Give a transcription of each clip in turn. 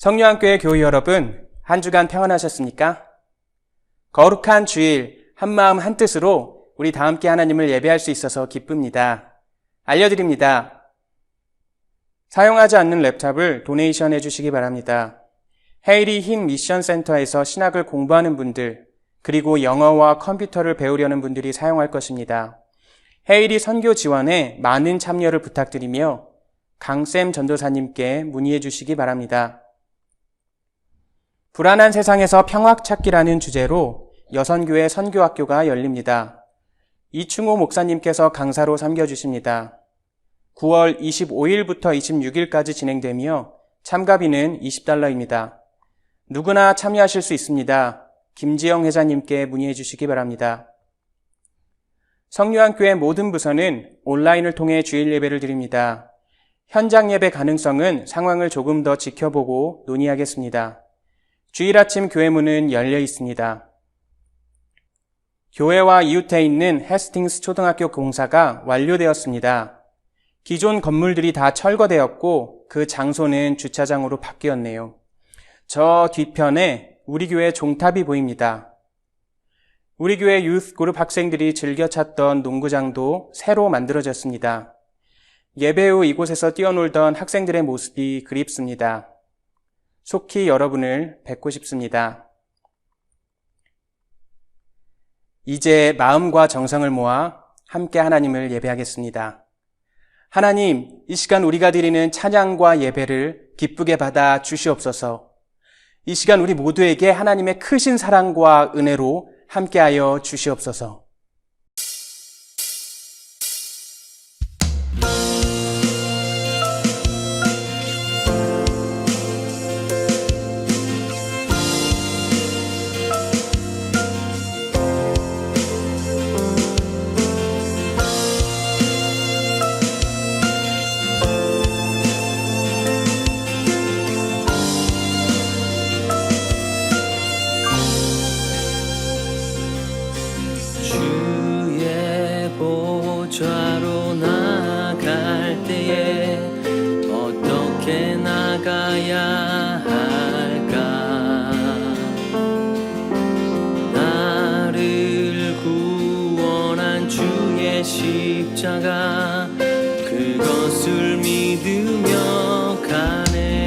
성령교회 교회 여러분, 한 주간 평안하셨습니까? 거룩한 주일, 한마음 한뜻으로 우리 다 함께 하나님을 예배할 수 있어서 기쁩니다. 알려드립니다. 사용하지 않는 랩탑을 도네이션 해주시기 바랍니다. 헤이리 흰 미션 센터에서 신학을 공부하는 분들, 그리고 영어와 컴퓨터를 배우려는 분들이 사용할 것입니다. 헤이리 선교 지원에 많은 참여를 부탁드리며 강쌤 전도사님께 문의해 주시기 바랍니다. 불안한 세상에서 평화 찾기라는 주제로 여선교회 선교학교가 열립니다. 이충호 목사님께서 강사로 섬겨주십니다. 9월 25일부터 26일까지 진행되며 참가비는 $20입니다. 누구나 참여하실 수 있습니다. 김지영 회장님께 문의해 주시기 바랍니다. 성유한교회 모든 부서는 온라인을 통해 주일 예배를 드립니다. 현장 예배 가능성은 상황을 조금 더 지켜보고 논의하겠습니다. 주일 아침 교회 문은 열려 있습니다. 교회와 이웃해 있는 해스팅스 초등학교 공사가 완료되었습니다. 기존 건물들이 다 철거되었고 그 장소는 주차장으로 바뀌었네요. 저 뒤편에 우리 교회 종탑이 보입니다. 우리 교회 유스 그룹 학생들이 즐겨 찾던 농구장도 새로 만들어졌습니다. 예배 후 이곳에서 뛰어놀던 학생들의 모습이 그립습니다. 속히 여러분을 뵙고 싶습니다. 이제 마음과 정성을 모아 함께 하나님을 예배하겠습니다. 하나님, 이 시간 우리가 드리는 찬양과 예배를 기쁘게 받아 주시옵소서. 이 시간 우리 모두에게 하나님의 크신 사랑과 은혜로 함께하여 주시옵소서. 좌로 나갈 때에 어떻게 나가야 할까? 나를 구원한 주의 십자가 그것을 믿으며 가네.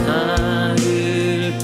나를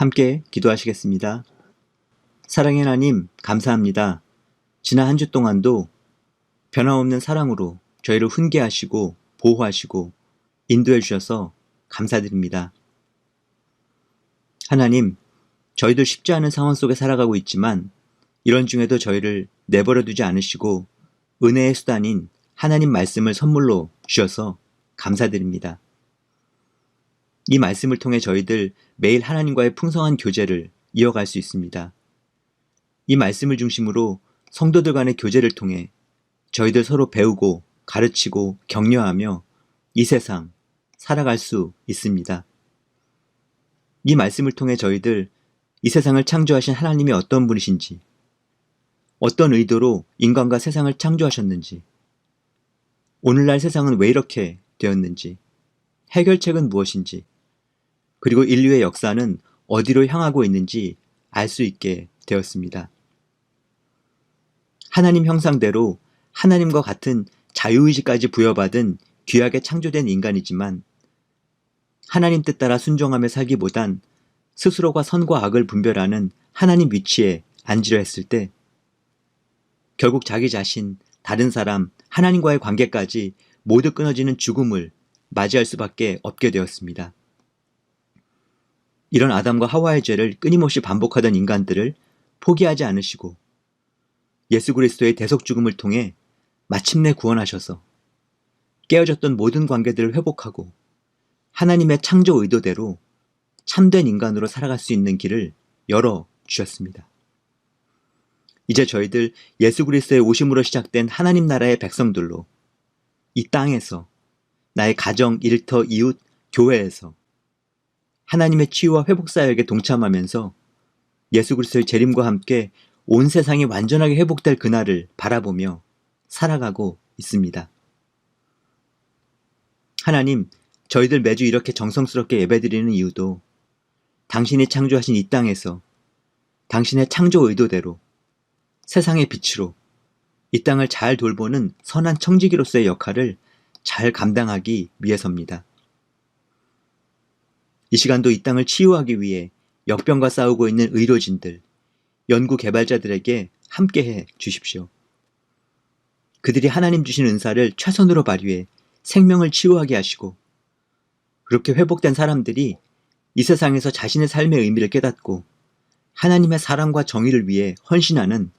함께 기도하시겠습니다. 사랑의 하나님, 감사합니다. 지난 한 주 동안도 변함없는 사랑으로 저희를 훈계하시고 보호하시고 인도해 주셔서 감사드립니다. 하나님, 저희도 쉽지 않은 상황 속에 살아가고 있지만 이런 중에도 저희를 내버려 두지 않으시고 은혜의 수단인 하나님 말씀을 선물로 주셔서 감사드립니다. 이 말씀을 통해 저희들 매일 하나님과의 풍성한 교제를 이어갈 수 있습니다. 이 말씀을 중심으로 성도들 간의 교제를 통해 저희들 서로 배우고 가르치고 격려하며 이 세상 살아갈 수 있습니다. 이 말씀을 통해 저희들 이 세상을 창조하신 하나님이 어떤 분이신지, 어떤 의도로 인간과 세상을 창조하셨는지, 오늘날 세상은 왜 이렇게 되었는지, 해결책은 무엇인지, 그리고 인류의 역사는 어디로 향하고 있는지 알 수 있게 되었습니다. 하나님 형상대로 하나님과 같은 자유의지까지 부여받은 귀하게 창조된 인간이지만 하나님 뜻 따라 순종하며 살기보단 스스로가 선과 악을 분별하는 하나님 위치에 앉으려 했을 때 결국 자기 자신, 다른 사람, 하나님과의 관계까지 모두 끊어지는 죽음을 맞이할 수밖에 없게 되었습니다. 이런 아담과 하와의 죄를 끊임없이 반복하던 인간들을 포기하지 않으시고 예수 그리스도의 대속 죽음을 통해 마침내 구원하셔서 깨어졌던 모든 관계들을 회복하고 하나님의 창조 의도대로 참된 인간으로 살아갈 수 있는 길을 열어주셨습니다. 이제 저희들 예수 그리스도의 오심으로 시작된 하나님 나라의 백성들로 이 땅에서 나의 가정, 일터, 이웃, 교회에서 하나님의 치유와 회복 사역에 동참하면서 예수 그리스도의 재림과 함께 온 세상이 완전하게 회복될 그날을 바라보며 살아가고 있습니다. 하나님, 저희들 매주 이렇게 정성스럽게 예배드리는 이유도 당신이 창조하신 이 땅에서 당신의 창조 의도대로 세상의 빛으로 이 땅을 잘 돌보는 선한 청지기로서의 역할을 잘 감당하기 위해서입니다. 이 시간도 이 땅을 치유하기 위해 역병과 싸우고 있는 의료진들, 연구 개발자들에게 함께해 주십시오. 그들이 하나님 주신 은사를 최선으로 발휘해 생명을 치유하게 하시고 그렇게 회복된 사람들이 이 세상에서 자신의 삶의 의미를 깨닫고 하나님의 사랑과 정의를 위해 헌신하는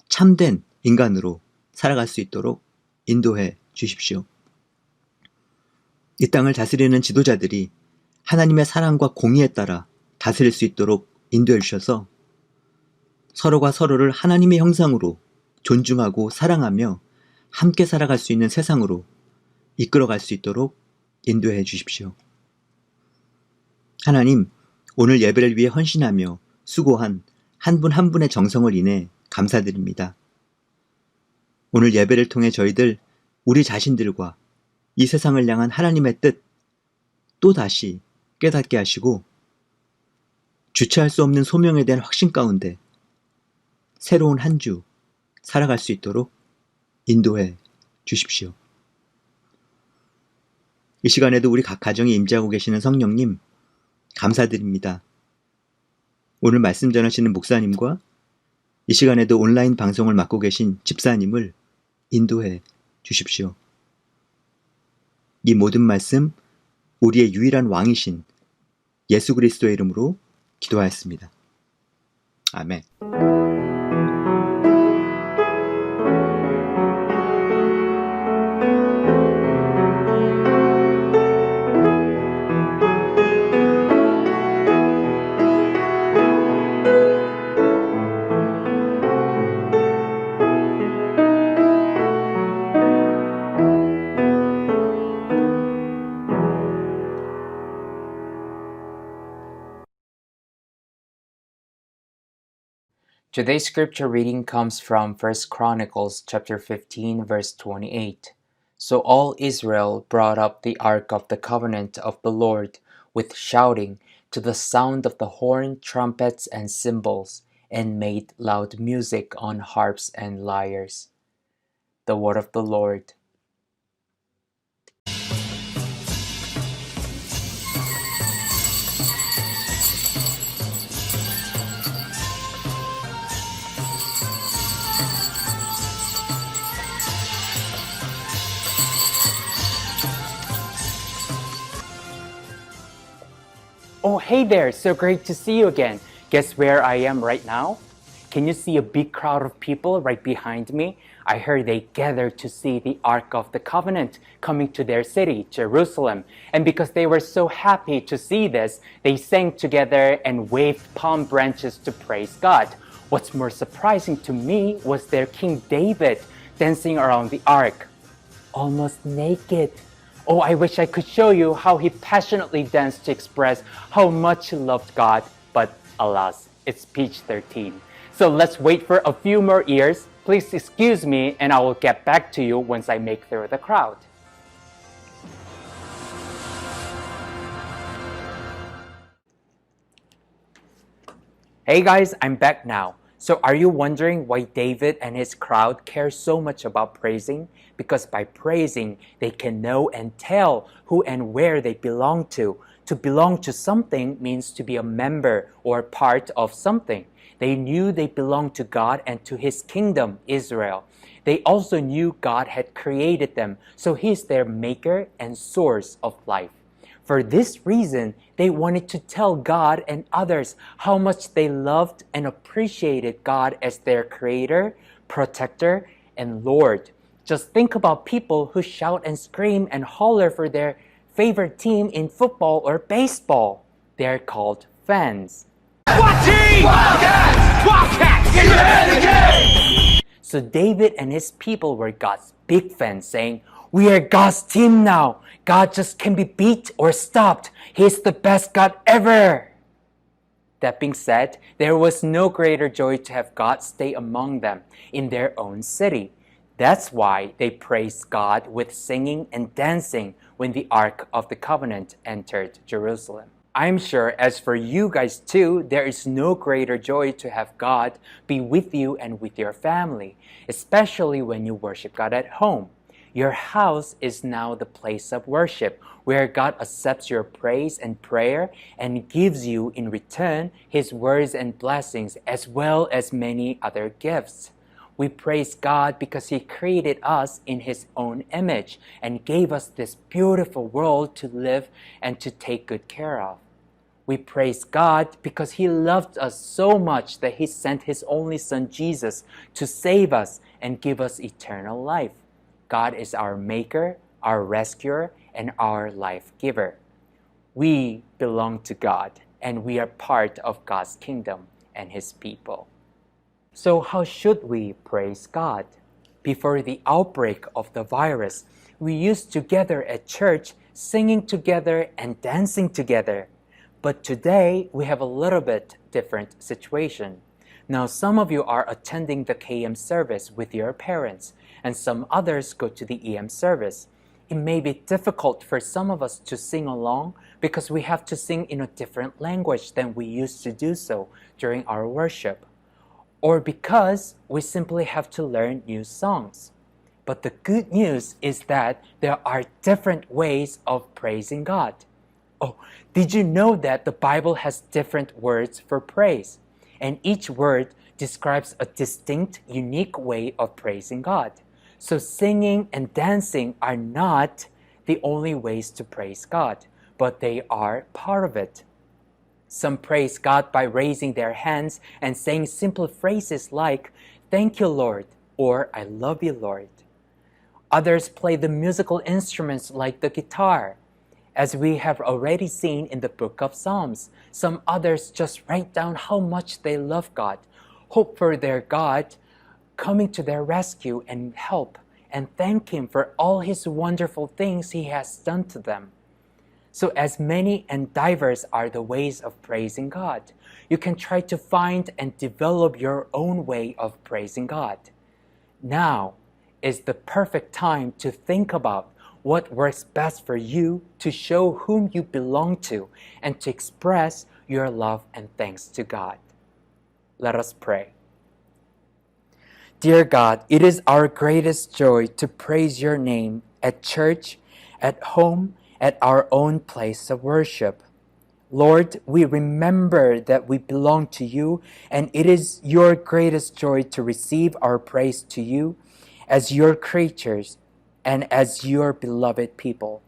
참된 인간으로 살아갈 수 있도록 인도해 주십시오. 이 땅을 다스리는 지도자들이 하나님의 사랑과 공의에 따라 다스릴 수 있도록 인도해 주셔서 서로가 서로를 하나님의 형상으로 존중하고 사랑하며 함께 살아갈 수 있는 세상으로 이끌어갈 수 있도록 인도해 주십시오. 하나님, 오늘 예배를 위해 헌신하며 수고한 한 분 한 분의 정성을 인해 감사드립니다. 오늘 예배를 통해 저희들 우리 자신들과 이 세상을 향한 하나님의 뜻 또다시 깨닫게 하시고 주체할 수 없는 소명에 대한 확신 가운데 새로운 한 주 살아갈 수 있도록 인도해 주십시오. 이 시간에도 우리 각 가정에 임재하고 계시는 성령님 감사드립니다. 오늘 말씀 전하시는 목사님과 이 시간에도 온라인 방송을 맡고 계신 집사님을 인도해 주십시오. 이 모든 말씀 우리의 유일한 왕이신 예수 그리스도의 이름으로 기도하였습니다. 아멘. Today's scripture reading comes from 1 Chronicles chapter 15 verse 28. So all Israel brought up the ark of the covenant of the Lord with shouting to the sound of the horn, trumpets, and cymbals, and made loud music on harps and lyres. The word of the Lord. hey there, so great to see you again. Guess where I am right now? Can you see a big crowd of people right behind me? I heard they gathered to see the Ark of the Covenant coming to their city, Jerusalem. And because they were so happy to see this, they sang together and waved palm branches to praise God. What's more surprising to me was their King David dancing around the Ark, almost naked. Oh, I wish I could show you how he passionately danced to express how much he loved God, but alas, it's PG-13. So let's wait for a few more years. Please excuse me, and I will get back to you once I make through the crowd. Hey guys, I'm back now. So are you wondering why David and his crowd care so much about praising? Because by praising, they can know and tell who and where they belong to. To belong to something means to be a member or part of something. They knew they belonged to God and to His kingdom, Israel. They also knew God had created them, so He's their maker and source of life. For this reason, they wanted to tell God and others how much they loved and appreciated God as their creator, protector, and Lord. Just think about people who shout and scream and holler for their favorite team in football or baseball. They're called fans. So David and his people were God's big fans, saying, "We are God's team now. God just can't be beat or stopped. He's the best God ever." That being said, there was no greater joy to have God stay among them in their own city. That's why they praised God with singing and dancing when the Ark of the Covenant entered Jerusalem. I'm sure as for you guys too, there is no greater joy to have God be with you and with your family, especially when you worship God at home. Your house is now the place of worship where God accepts your praise and prayer and gives you in return His words and blessings as well as many other gifts. We praise God because He created us in His own image and gave us this beautiful world to live and to take good care of. We praise God because He loved us so much that He sent His only Son Jesus to save us and give us eternal life. God is our maker, our rescuer, and our life giver. We belong to God and we are part of God's kingdom and His people. So how should we praise God? Before the outbreak of the virus, we used to gather at church, singing together and dancing together. But today, we have a little bit different situation. Now, some of you are attending the KM service with your parents, and some others go to the EM service. It may be difficult for some of us to sing along because we have to sing in a different language than we used to do so during our worship, or because we simply have to learn new songs. But the good news is that there are different ways of praising God. Oh, did you know that the Bible has different words for praise? And each word describes a distinct, unique way of praising God. So singing and dancing are not the only ways to praise God, but they are part of it. Some praise God by raising their hands and saying simple phrases like, "Thank you, Lord," or "I love you, Lord." Others play the musical instruments like the guitar. As we have already seen in the book of Psalms, some others just write down how much they love God, hope for their God coming to their rescue and help, and thank Him for all His wonderful things He has done to them. So as many and diverse are the ways of praising God, you can try to find and develop your own way of praising God. Now is the perfect time to think about what works best for you to show whom you belong to and to express your love and thanks to God. Let us pray. Dear God, it is our greatest joy to praise your name at church, at home, at our own place of worship. Lord, we remember that we belong to you, and it is your greatest joy to receive our praise to you as your creatures and as your beloved people.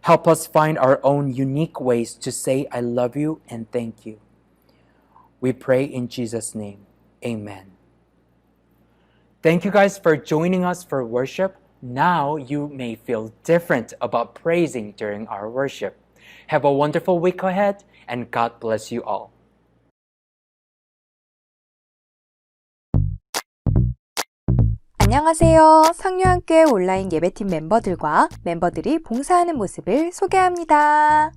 Help us find our own unique ways to say I love you and thank you. We pray in Jesus' name. Amen. Thank you guys for joining us for worship. Now you may feel different about praising during our worship. Have a wonderful week ahead, and God bless you all. 안녕하세요. 성유한교회 온라인 예배팀 멤버들과 멤버들이 봉사하는 모습을 소개합니다.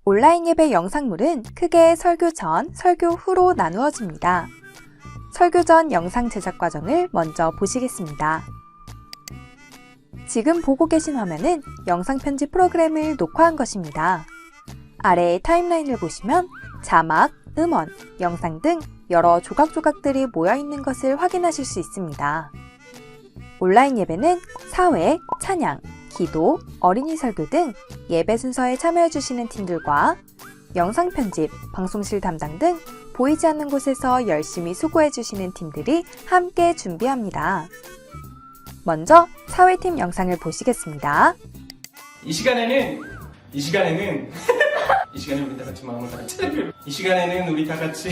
온라인 예배 영상물은 크게 설교 전, 설교 후로 나누어집니다. 설교 전 영상 제작 과정을 먼저 보시겠습니다. 지금 보고 계신 화면은 영상 편집 프로그램을 녹화한 것입니다. 아래의 타임라인을 보시면 자막, 음원, 영상 등 여러 조각조각들이 모여있는 것을 확인하실 수 있습니다. 온라인 예배는 사회, 찬양, 기도, 어린이 설교 등 예배 순서에 참여해주시는 팀들과 영상 편집, 방송실 담당 등 보이지 않는 곳에서 열심히 수고해주시는 팀들이 함께 준비합니다. 먼저 사회팀 영상을 보시겠습니다. 이 시간에는 우리 다 같이 마음을 다 같이 이 시간에는 우리 다 같이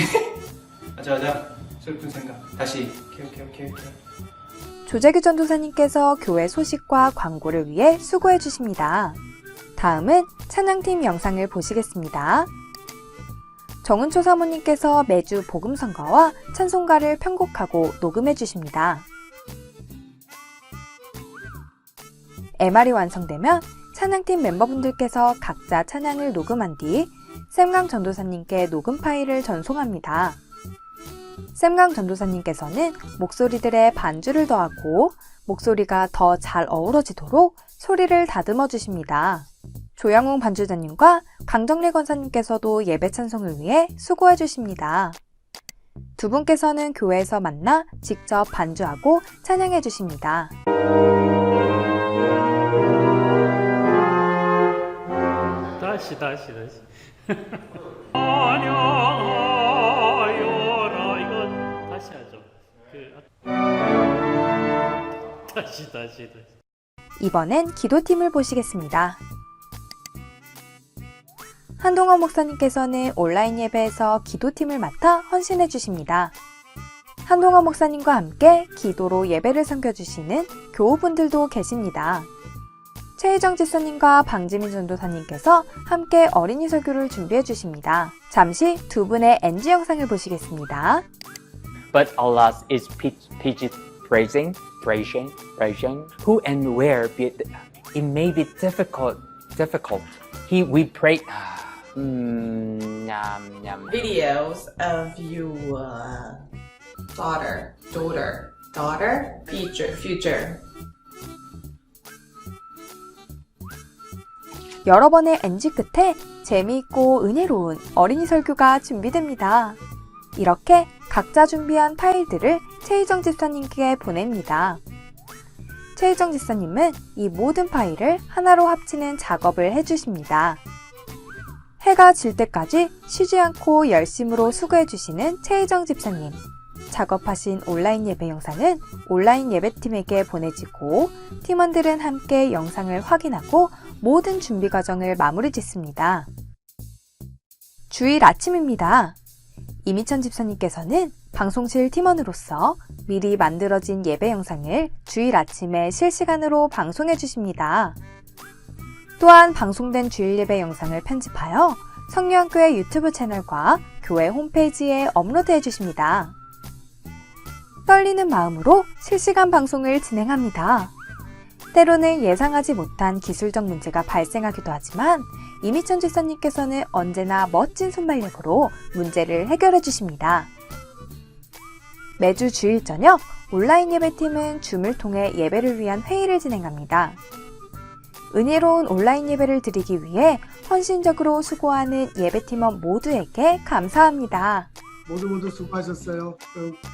하자 슬픈 생각 다시 오케이. 조재규 전도사님께서 교회 소식과 광고를 위해 수고해 주십니다. 다음은 찬양팀 영상을 보시겠습니다. 정은초 사모님께서 매주 복음성가와 찬송가를 편곡하고 녹음해 주십니다. MR이 완성되면 찬양팀 멤버분들께서 각자 찬양을 녹음한 뒤 샘강 전도사님께 녹음 파일을 전송합니다. 샘강 전도사님께서는 목소리들의 반주를 더하고 목소리가 더 잘 어우러지도록 소리를 다듬어 주십니다. 조영웅 반주자님과 강정래 권사님께서도 예배 찬송을 위해 수고해 주십니다. 두 분께서는 교회에서 만나 직접 반주하고 찬양해 주십니다. 다시 안녕하여라 이거 다시 하죠. 다시. 이번엔 기도팀을 보시겠습니다. 한동원 목사님께서는 온라인 예배에서 기도팀을 맡아 헌신해 주십니다. 한동원 목사님과 함께 기도로 예배를 섬겨주시는 교우분들도 계십니다. 최희정 집사님과 방지민 전도사님께서 함께 어린이 설교를 준비해 주십니다. 잠시 두 분의 NG 영상을 보시겠습니다. But Allah's is PG praising, who and where it may be difficult. We pray. Videos of you, daughter, future. 여러 번의 NG 끝에 재미있고 은혜로운 어린이 설교가 준비됩니다. 이렇게 각자 준비한 파일들을 최희정 집사님께 보냅니다. 최희정 집사님은 이 모든 파일을 하나로 합치는 작업을 해주십니다. 해가 질 때까지 쉬지 않고 열심으로 수고해주시는 최희정 집사님. 작업하신 온라인 예배 영상은 온라인 예배팀에게 보내지고 팀원들은 함께 영상을 확인하고 모든 준비 과정을 마무리 짓습니다. 주일 아침입니다. 이미천 집사님께서는 방송실 팀원으로서 미리 만들어진 예배 영상을 주일 아침에 실시간으로 방송해 주십니다. 또한 방송된 주일 예배 영상을 편집하여 성유한교회 유튜브 채널과 교회 홈페이지에 업로드해 주십니다. 떨리는 마음으로 실시간 방송을 진행합니다. 때로는 예상하지 못한 기술적 문제가 발생하기도 하지만 이미천 집사님께서는 언제나 멋진 순발력으로 문제를 해결해 주십니다. 매주 주일 저녁 온라인 예배팀은 줌을 통해 예배를 위한 회의를 진행합니다. 은혜로운 온라인 예배를 드리기 위해 헌신적으로 수고하는 예배팀원 모두에게 감사합니다. 모두 수고하셨어요.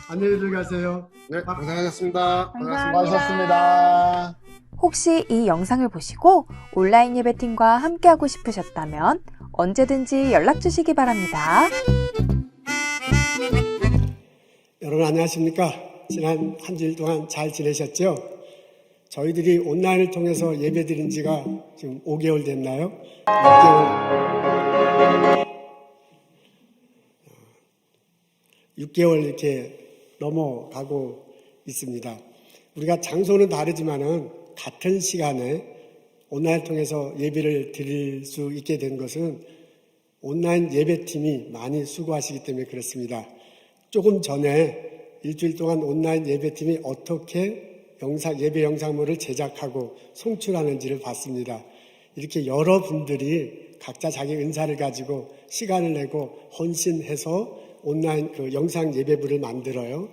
안녕히 가세요. 네, 고생하셨습니다. 수고하셨습니다. 혹시 이 영상을 보시고 온라인 예배팀과 함께하고 싶으셨다면 언제든지 연락 주시기 바랍니다. 여러분 안녕하십니까? 지난 한 주일 동안 잘 지내셨죠? 저희들이 온라인을 통해서 예배 드린 지가 지금 5개월 됐나요? 6개월 이렇게 넘어가고 있습니다. 우리가 장소는 다르지만은 같은 시간에 온라인을 통해서 예배를 드릴 수 있게 된 것은 온라인 예배팀이 많이 수고하시기 때문에 그렇습니다. 조금 전에 일주일 동안 온라인 예배팀이 어떻게 예배 영상물을 제작하고 송출하는지를 봤습니다. 이렇게 여러분들이 각자 자기 은사를 가지고 시간을 내고 헌신해서 온라인 영상 예배부를 만들어요.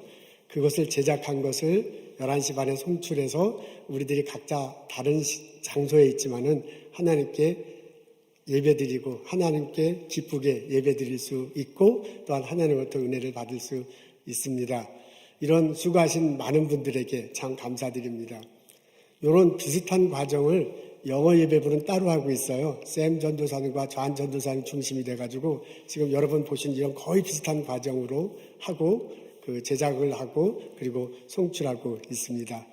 그것을 제작한 것을 11시 반에 송출해서 우리들이 각자 다른 장소에 있지만은 하나님께 예배드리고 하나님께 기쁘게 예배드릴 수 있고 또한 하나님으로부터 은혜를 받을 수 있습니다. 이런 수고하신 많은 분들에게 참 감사드립니다. 이런 비슷한 과정을 영어 예배부는 따로 하고 있어요. 샘 전도사님과 좌한 전도사님 중심이 돼가지고 지금 여러분 보신 이런 거의 비슷한 과정으로 하고 제작을 하고 그리고 송출하고 있습니다.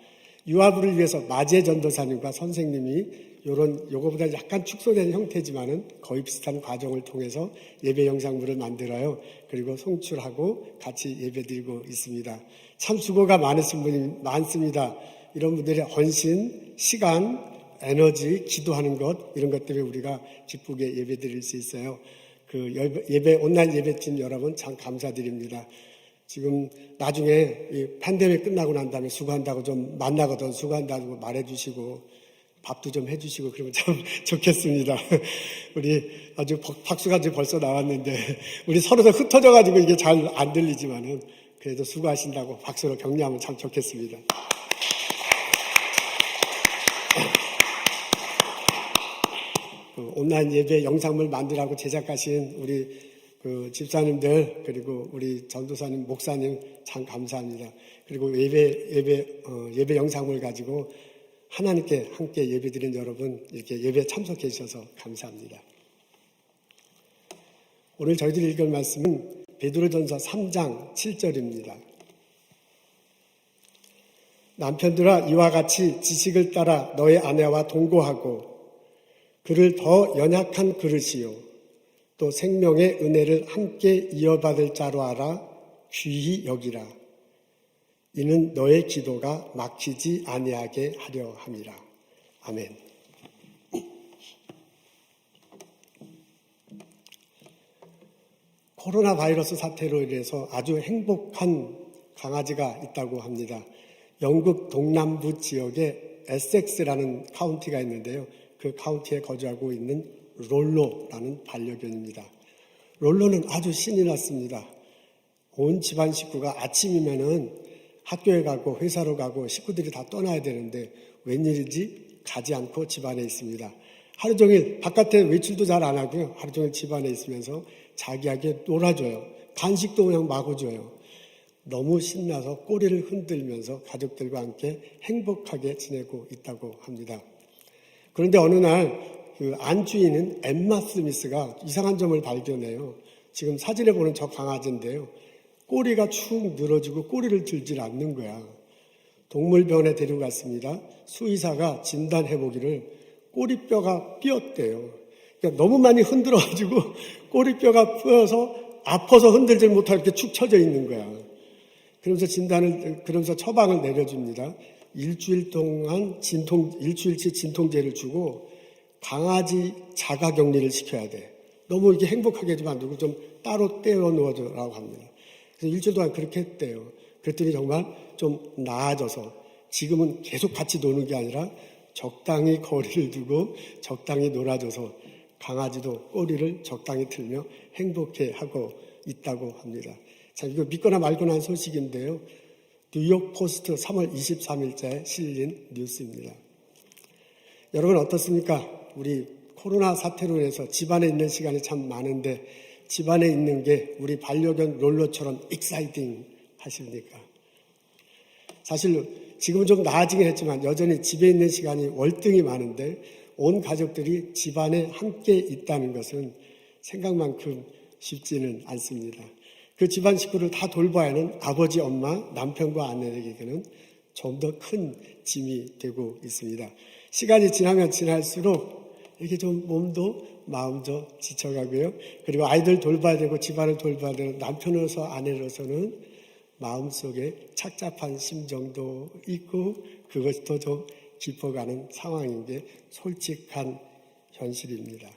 유아부를 위해서 마제 전도사님과 선생님이 요거보다 약간 축소된 형태지만은 거의 비슷한 과정을 통해서 예배 영상물을 만들어요. 그리고 송출하고 같이 예배드리고 있습니다. 참 수고가 많으신 분이 많습니다. 이런 분들의 헌신, 시간, 에너지, 기도하는 것 이런 것 때문에 우리가 기쁘게 예배드릴 수 있어요. 온라인 예배팀 여러분 참 감사드립니다. 지금 나중에 이 팬데믹 끝나고 난 다음에 수고한다고 좀 만나거든 수고한다고 말해주시고 밥도 좀 해주시고 그러면 참 좋겠습니다. 우리 아주 박수가 이제 벌써 나왔는데 우리 서로 다 흩어져가지고 이게 잘 안 들리지만은 그래도 수고하신다고 박수로 격려하면 참 좋겠습니다. 온라인 예배 영상물 만들라고 제작하신 우리 집사님들 그리고 우리 전도사님 목사님 참 감사합니다. 그리고 예배 영상물 가지고 하나님께 함께 예배드린 여러분 이렇게 예배 참석해 주셔서 감사합니다. 오늘 저희들이 읽을 말씀은 베드로전서 3장 7절입니다. 남편들아 이와 같이 지식을 따라 너의 아내와 동거하고 그를 더 연약한 그릇이요 또 생명의 은혜를 함께 이어받을 자로 알아 귀히 여기라. 이는 너의 기도가 막히지 아니하게 하려 함이라. 아멘. 코로나 바이러스 사태로 인해서 아주 행복한 강아지가 있다고 합니다. 영국 동남부 지역에 에섹스라는 카운티가 있는데요. 그 카운티에 거주하고 있는 롤로라는 반려견입니다. 롤로는 아주 신이 났습니다. 온 집안 식구가 아침이면은 학교에 가고 회사로 가고 식구들이 다 떠나야 되는데 웬일인지 가지 않고 집안에 있습니다. 하루 종일 바깥에 외출도 잘 안 하고요. 하루 종일 집안에 있으면서 자기에게 놀아줘요. 간식도 그냥 마구 줘요. 너무 신나서 꼬리를 흔들면서 가족들과 함께 행복하게 지내고 있다고 합니다. 그런데 어느 날 그 안주인은 엠마 스미스가 이상한 점을 발견해요. 지금 사진에 보는 저 강아지인데요. 꼬리가 축 늘어지고 꼬리를 들질 않는 거야. 동물병원에 데리고 갔습니다. 수의사가 진단해보기를 꼬리뼈가 삐었대요. 그러니까 너무 많이 흔들어가지고 꼬리뼈가 삐어서 아파서 흔들질 못하게 이렇게 축 처져 있는 거야. 그러면서 처방을 내려줍니다. 일주일치 진통제를 주고 강아지 자가격리를 시켜야 돼. 너무 이게 행복하게 해주면 안 되고 좀 따로 떼어 놓아줘라고 합니다. 그래서 일주일 동안 그렇게 했대요. 그랬더니 정말 좀 나아져서 지금은 계속 같이 노는 게 아니라 적당히 거리를 두고 적당히 놀아줘서 강아지도 꼬리를 적당히 틀며 행복해하고 있다고 합니다. 자, 이거 믿거나 말거나 한 소식인데요. 뉴욕 포스트 3월 23일자에 실린 뉴스입니다. 여러분 어떻습니까? 우리 코로나 사태로 인해서 집안에 있는 시간이 참 많은데 집안에 있는 게 우리 반려견 롤러처럼 익사이팅 하십니까? 사실 지금은 좀 나아지긴 했지만 여전히 집에 있는 시간이 월등히 많은데 온 가족들이 집안에 함께 있다는 것은 생각만큼 쉽지는 않습니다. 그 집안 식구를 다 돌봐야 하는 아버지, 엄마, 남편과 아내에게는 좀 더 큰 짐이 되고 있습니다. 시간이 지나면 지날수록 이렇게 좀 몸도 마음도 지쳐가고요. 그리고 아이들 돌봐야 되고 집안을 돌봐야 되고 남편으로서 아내로서는 마음속에 착잡한 심정도 있고 그것이 더 좀 깊어가는 상황인 게 솔직한 현실입니다.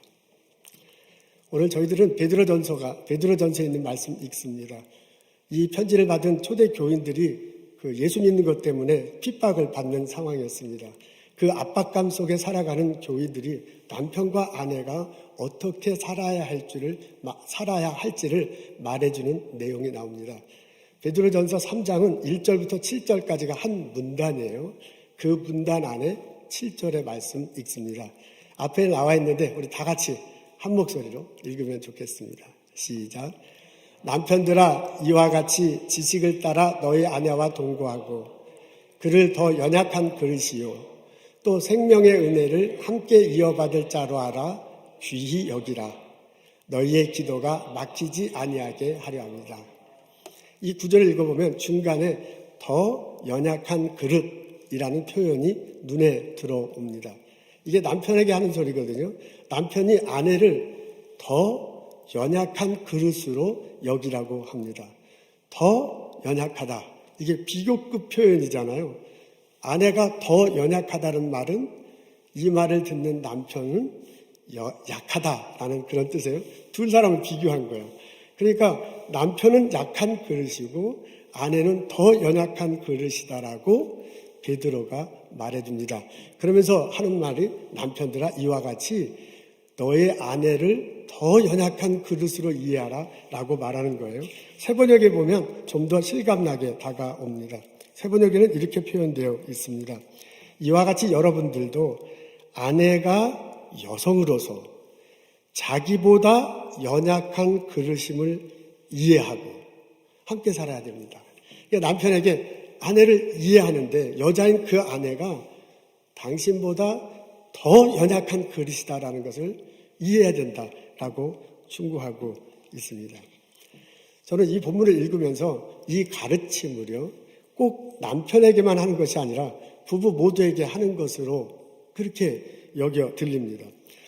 오늘 저희들은 베드로전서에 있는 말씀 읽습니다. 이 편지를 받은 초대 교인들이 그 예수 믿는 것 때문에 핍박을 받는 상황이었습니다. 그 압박감 속에 살아가는 교인들이 남편과 아내가 어떻게 살아야 할지를 말해주는 내용이 나옵니다. 베드로전서 3장은 1절부터 7절까지가 한 문단이에요. 그 문단 안에 7절의 말씀 읽습니다. 앞에 나와 있는데 우리 다 같이 한 목소리로 읽으면 좋겠습니다. 시작. 남편들아, 이와 같이 지식을 따라 너희 아내와 동거하고 그를 더 연약한 그릇이요 또 생명의 은혜를 함께 이어받을 자로 알아 귀히 여기라. 너희의 기도가 막히지 아니하게 하려 합니다. 이 구절을 읽어보면 중간에 더 연약한 그릇이라는 표현이 눈에 들어옵니다. 이게 남편에게 하는 소리거든요. 남편이 아내를 더 연약한 그릇으로 여기라고 합니다. 더 연약하다. 이게 비교급 표현이잖아요. 아내가 더 연약하다는 말은 이 말을 듣는 남편은 약하다라는 그런 뜻이에요. 두 사람을 비교한 거예요. 그러니까 남편은 약한 그릇이고 아내는 더 연약한 그릇이다라고 베드로가 말해줍니다. 그러면서 하는 말이 남편들아 이와 같이 너의 아내를 더 연약한 그릇으로 이해하라 라고 말하는 거예요. 세번역에 보면 좀 더 실감나게 다가옵니다. 세번역에는 이렇게 표현되어 있습니다. 이와 같이 여러분들도 아내가 여성으로서 자기보다 연약한 그릇임을 이해하고 함께 살아야 됩니다. 그러니까 남편에게 아내를 이해하는데 여자인 그 아내가 당신보다 더 연약한 그릇이다라는 것을 이해해야 된다라고 충고하고 있습니다. 저는 이 본문을 읽으면서 이 가르침을요, 꼭 남편에게만 하는 것이 아니라 부부 모두에게 하는 것으로 그렇게 여겨 들립니다.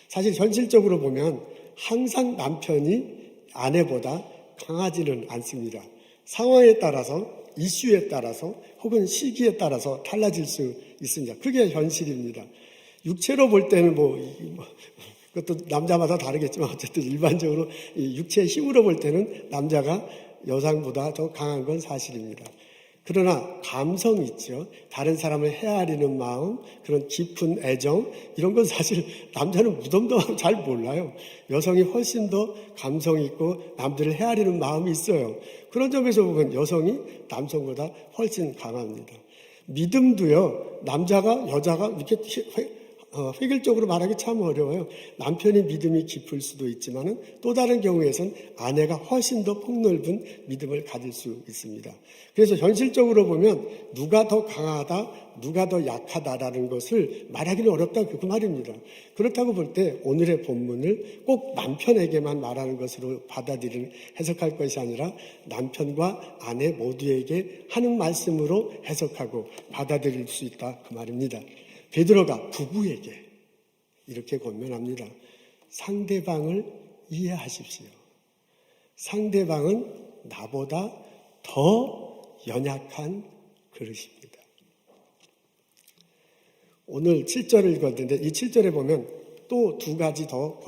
사실 현실적으로 보면 항상 남편이 아내보다 강하지는 않습니다. 상황에 따라서, 이슈에 따라서, 혹은 시기에 따라서 달라질 수 있습니다. 그게 현실입니다. 육체로 볼 때는 그것도 남자마다 다르겠지만 어쨌든 일반적으로 육체의 힘으로 볼 때는 남자가 여성보다 더 강한 건 사실입니다. 그러나 감성 있죠. 다른 사람을 헤아리는 마음, 그런 깊은 애정, 이런 건 사실 남자는 무덤덤하고 잘 몰라요. 여성이 훨씬 더 감성 있고 남들을 헤아리는 마음이 있어요. 그런 점에서 보면 여성이 남성보다 훨씬 강합니다. 믿음도요, 남자가 여자가 이렇게 획일적으로 말하기 참 어려워요. 남편이 믿음이 깊을 수도 있지만은 또 다른 경우에선 아내가 훨씬 더 폭넓은 믿음을 가질 수 있습니다. 그래서 현실적으로 보면 누가 더 강하다, 누가 더 약하다라는 것을 말하기는 어렵다 그 말입니다. 그렇다고 볼 때 오늘의 본문을 꼭 남편에게만 말하는 것으로 받아들이는 해석할 것이 아니라 남편과 아내 모두에게 하는 말씀으로 해석하고 받아들일 수 있다 그 말입니다. 베드로가 부부에게 이렇게 권면합니다. 상대방을 이해하십시오. 상대방은 나보다 더 연약한 그릇입니다. 오늘 7절을 읽었는데 이 7절에 보면 또 두 가지 더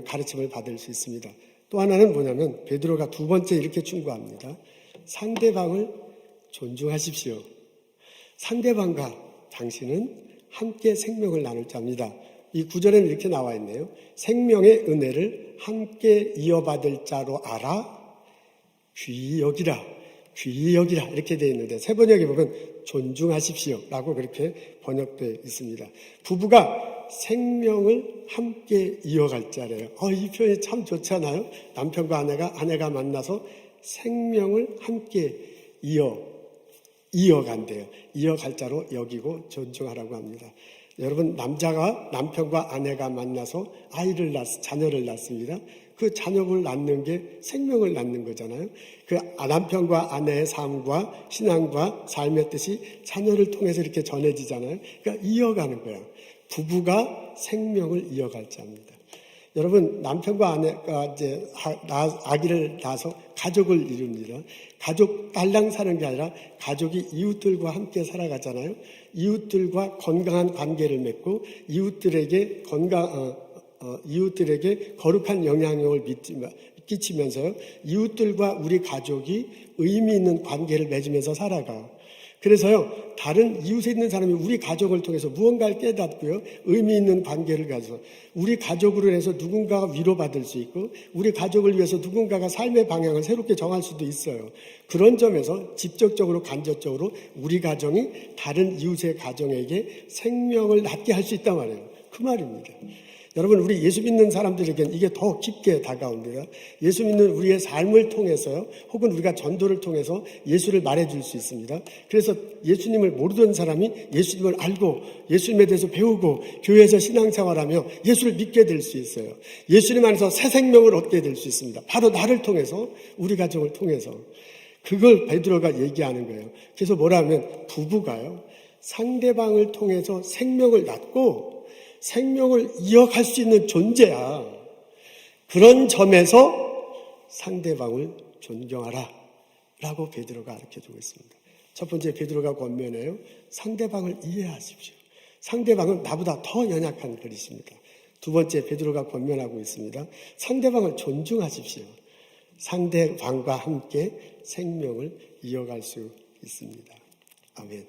가르침을 받을 수 있습니다. 또 하나는 뭐냐면 베드로가 두 번째 이렇게 충고합니다. 상대방을 존중하십시오. 상대방과 당신은 함께 생명을 나눌 자입니다. 이 구절에는 이렇게 나와 있네요. 생명의 은혜를 함께 이어받을 자로 알아 귀히 여기라. 귀히 여기라 이렇게 되어 있는데 세 번역에 보면 존중하십시오 라고 그렇게 번역되어 있습니다. 부부가 생명을 함께 이어갈 자래요. 이 표현이 참 좋잖아요. 남편과 아내가 만나서 생명을 함께 이어간대요. 이어갈 자로 여기고 존중하라고 합니다. 여러분, 남자가 남편과 아내가 만나서 자녀를 낳습니다. 그 자녀를 낳는 게 생명을 낳는 거잖아요. 그 남편과 아내의 삶과 신앙과 삶의 뜻이 자녀를 통해서 이렇게 전해지잖아요. 그러니까 이어가는 거야. 부부가 생명을 이어갈 자입니다. 여러분, 남편과 아내가 이제 아기를 낳아서 가족을 이룹니다. 가족 딸랑 사는 게 아니라 가족이 이웃들과 함께 살아가잖아요. 이웃들과 건강한 관계를 맺고 이웃들에게 이웃들에게 거룩한 영향력을 끼치면서요. 이웃들과 우리 가족이 의미 있는 관계를 맺으면서 살아가. 그래서요, 다른 이웃에 있는 사람이 우리 가족을 통해서 무언가를 깨닫고요, 의미 있는 관계를 가져서 우리 가족으로 해서 누군가가 위로받을 수 있고, 우리 가족을 위해서 누군가가 삶의 방향을 새롭게 정할 수도 있어요. 그런 점에서 직접적으로, 간접적으로 우리 가정이 다른 이웃의 가정에게 생명을 낳게 할 수 있단 말이에요. 그 말입니다. 여러분, 우리 예수 믿는 사람들에게는 이게 더 깊게 다가옵니다. 예수 믿는 우리의 삶을 통해서요, 혹은 우리가 전도를 통해서 예수를 말해줄 수 있습니다. 그래서 예수님을 모르던 사람이 예수님을 알고 예수님에 대해서 배우고 교회에서 신앙생활하며 예수를 믿게 될 수 있어요. 예수님 안에서 새 생명을 얻게 될 수 있습니다. 바로 나를 통해서, 우리 가정을 통해서. 그걸 베드로가 얘기하는 거예요. 그래서 뭐라 하면 부부가요, 상대방을 통해서 생명을 낳고 생명을 이어갈 수 있는 존재야. 그런 점에서 상대방을 존경하라 라고 베드로가 가르쳐주고 있습니다. 첫 번째, 베드로가 권면해요. 상대방을 이해하십시오. 상대방은 나보다 더 연약한 그릇입니다. 두 번째, 베드로가 권면하고 있습니다. 상대방을 존중하십시오. 상대방과 함께 생명을 이어갈 수 있습니다. 아멘.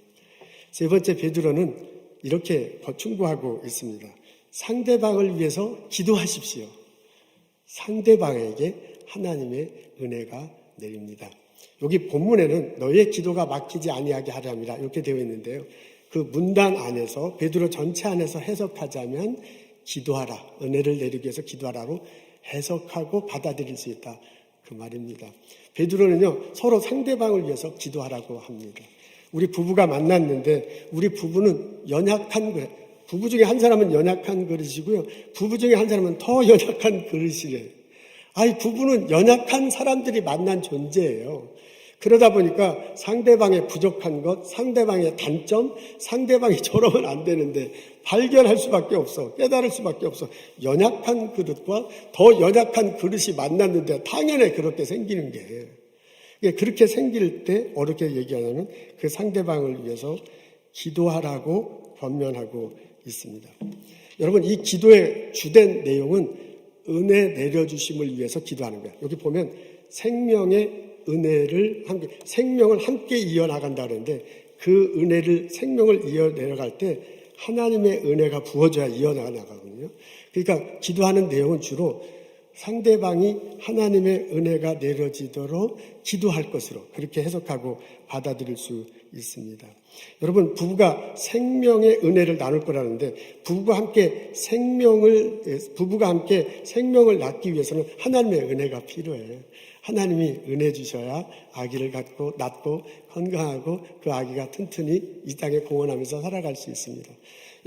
세 번째, 베드로는 이렇게 충고하고 있습니다. 상대방을 위해서 기도하십시오. 상대방에게 하나님의 은혜가 내립니다. 여기 본문에는 너의 기도가 막히지 아니하게 하렵니다, 이렇게 되어 있는데요. 그 문단 안에서, 베드로 전체 안에서 해석하자면 기도하라, 은혜를 내리기 위해서 기도하라로 해석하고 받아들일 수 있다, 그 말입니다. 베드로는요, 서로 상대방을 위해서 기도하라고 합니다. 우리 부부가 만났는데 우리 부부는 연약한 그릇, 부부 중에 한 사람은 연약한 그릇이고요, 부부 중에 한 사람은 더 연약한 그릇이래요. 아니, 부부는 연약한 사람들이 만난 존재예요. 그러다 보니까 상대방의 부족한 것, 상대방의 단점, 상대방이 저러면 안 되는데 발견할 수밖에 없어, 깨달을 수밖에 없어. 연약한 그릇과 더 연약한 그릇이 만났는데 당연히 그렇게 생기는 게, 그렇게 생길 때 어떻게 얘기하냐면 그 상대방을 위해서 기도하라고 권면하고 있습니다. 여러분, 이 기도의 주된 내용은 은혜 내려주심을 위해서 기도하는 거예요. 여기 보면 생명의 은혜를 함께, 생명을 함께 이어나간다 그러는데 그 은혜를, 생명을 이어내려갈 때 하나님의 은혜가 부어져야 이어나가거든요. 그러니까 기도하는 내용은 주로 상대방이 하나님의 은혜가 내려지도록 기도할 것으로 그렇게 해석하고 받아들일 수 있습니다. 여러분, 부부가 생명의 은혜를 나눌 거라는데 부부가 함께 생명을 낳기 위해서는 하나님의 은혜가 필요해요. 하나님이 은혜 주셔야 아기를 낳고 건강하고 그 아기가 튼튼히 이 땅에 공헌하면서 살아갈 수 있습니다.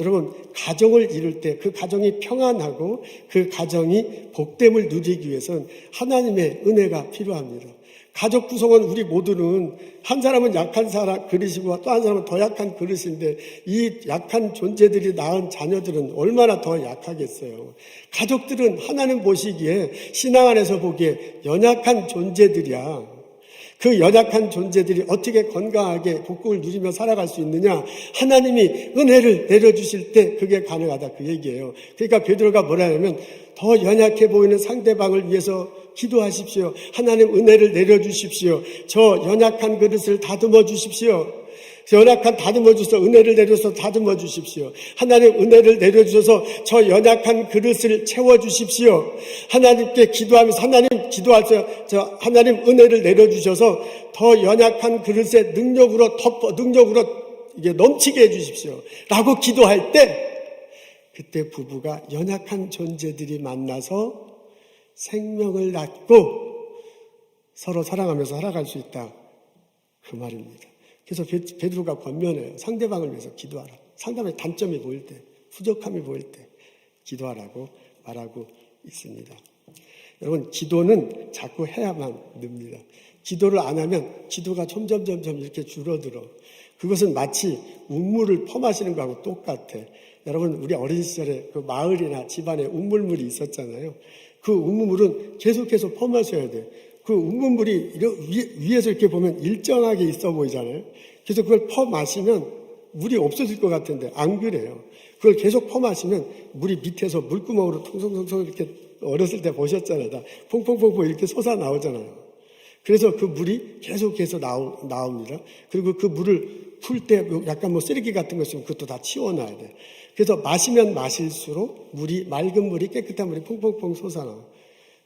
여러분, 가정을 이룰 때 그 가정이 평안하고 그 가정이 복됨을 누리기 위해서는 하나님의 은혜가 필요합니다. 가족 구성원 우리 모두는 한 사람은 약한 사람 그릇이고 또 한 사람은 더 약한 그릇인데 이 약한 존재들이 낳은 자녀들은 얼마나 더 약하겠어요. 가족들은 하나님 보시기에, 신앙 안에서 보기에 연약한 존재들이야. 그 연약한 존재들이 어떻게 건강하게 복국을 누리며 살아갈 수 있느냐? 하나님이 은혜를 내려주실 때 그게 가능하다, 그 얘기예요. 그러니까 베드로가 뭐라냐면 더 연약해 보이는 상대방을 위해서 기도하십시오. 하나님 은혜를 내려주십시오. 저 연약한 그릇을 다듬어 주십시오. 연약한 다듬어 주셔서 은혜를 내려서 다듬어 주십시오. 하나님 은혜를 내려주셔서 저 연약한 그릇을 채워 주십시오. 하나님께 기도하면서 하나님 은혜를 내려주셔서 더 연약한 그릇의 능력으로 이게 넘치게 해주십시오 라고 기도할 때, 그때 부부가 연약한 존재들이 만나서 생명을 낳고 서로 사랑하면서 살아갈 수 있다, 그 말입니다. 그래서 베드로가 권면해요. 상대방을 위해서 기도하라. 상대방의 단점이 보일 때, 부족함이 보일 때 기도하라고 말하고 있습니다. 여러분, 기도는 자꾸 해야만 늡니다. 기도를 안 하면 기도가 점점 이렇게 줄어들어. 그것은 마치 운물을 퍼마시는 거하고 똑같아. 여러분, 우리 어린 시절에 그 마을이나 집안에 운물물이 있었잖아요. 그 운물물은 계속해서 퍼마셔야 돼. 그 운물물이 위에서 이렇게 보면 일정하게 있어 보이잖아요. 그래서 그걸 퍼마시면 물이 없어질 것 같은데 안 그래요. 그걸 계속 퍼마시면 물이 밑에서 물구멍으로 통성통성 이렇게 어렸을 때 보셨잖아요. 다 퐁퐁퐁퐁 이렇게 솟아 나오잖아요. 그래서 그 물이 계속해서 나옵니다. 그리고 그 물을 풀 때 약간 뭐 쓰레기 같은 거 있으면 그것도 다 치워놔야 돼. 그래서 마시면 마실수록 맑은 물이 깨끗한 물이 퐁퐁퐁 솟아나요.